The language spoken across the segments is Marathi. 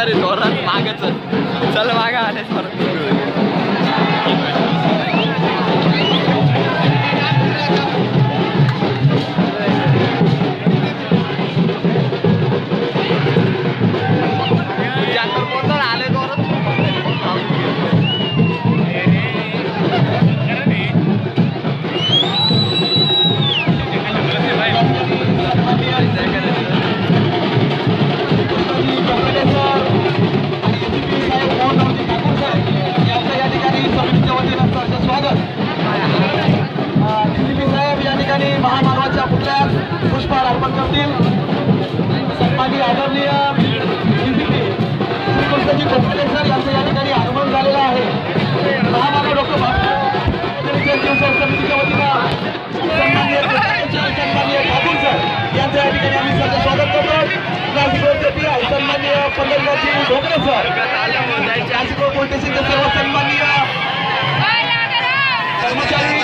रे जोरात मागच चल मागा आले सर महामानवाच्या पुतळ्यास पुष्पहार अर्पण करतील। सन्माननीय आदरणीय श्रीकृष्णजी कोपरे सर यांचं या ठिकाणी आगमन झालेलं आहे। महामानव डॉक्टर समितीच्या वतीनं सन्माननीय ठाकूर सर यांचं या ठिकाणी आम्ही सध्या स्वागत करतो। सन्माननीय पंढरनाथजी ढोकरे सर नाशिक पोलिटेशनचे सर्व सन्माननीय कर्मचारी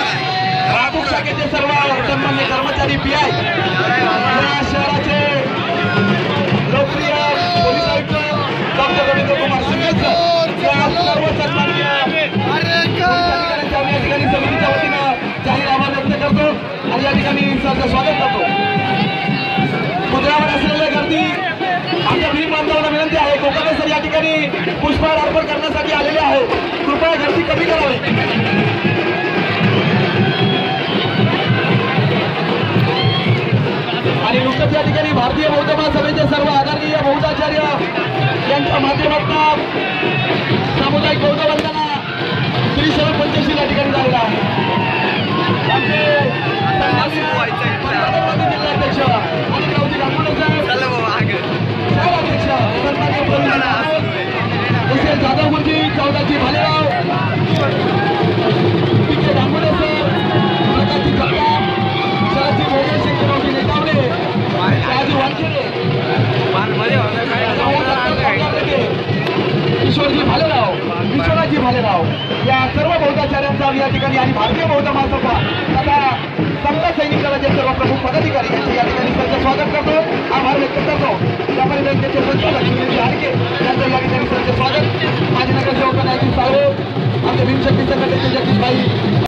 वाहतूक शाखेचे सर्व सन्माननीय कर्मचारी पीआय शहराचे लोकप्रिय पोलीस आयुक्त डॉक्टर रवींद्र कुमार सिंग सर्व सन्माननीय अधिकारी समितीच्या वतीनं जाहीर आभार व्यक्त करतो आणि या ठिकाणी सरचं स्वागत करतो। पुतळ्यावर असलेल्या गर्दी आमच्या भीम बांधवांना विनंती आहे कोकणे सर या ठिकाणी पुष्पहार अर्पण करण्यासाठी आलेले आहे, कृपया गर्दी कमी करावी। आणि नुकतंच या ठिकाणी भारतीय बौद्ध महासभेचे सर्व आदरणीय बौद्धाचार्य यांच्या माध्यमातून सामुदायिक बौद्ध वंदना श्री शरण पंचशील या ठिकाणी झालेला आहे। जिल्हाध्यक्ष अनिल गांगुडे साहेब शहराध्यक्ष सन्माननीय जाधव गुरुजी चौदाजी भालेराव पीके गांगुडे सर प्रकाशजी जगताप शरदजी भोगे शेखरजी नेतावडे राजू वानखेडे किशोरजी भालेराव विश्वनाथजी भालेराव या सर्व बौद्धाचार्यांचा या ठिकाणी आणि भारतीय बौद्ध महासभा तथा समता सैनिक दलाचे सर्व प्रमुख पदाधिकारी यांचे या ठिकाणी सरचं स्वागत करतो, आभार व्यक्त करतो। व्यापारी बँकेचे संचालक सुनील हाडके यांचं या ठिकाणी सरचं स्वागत। माजी नगरसेवक नायजी साळवे आमचे भीमशक्ती संघटनेचे जगदीश भाई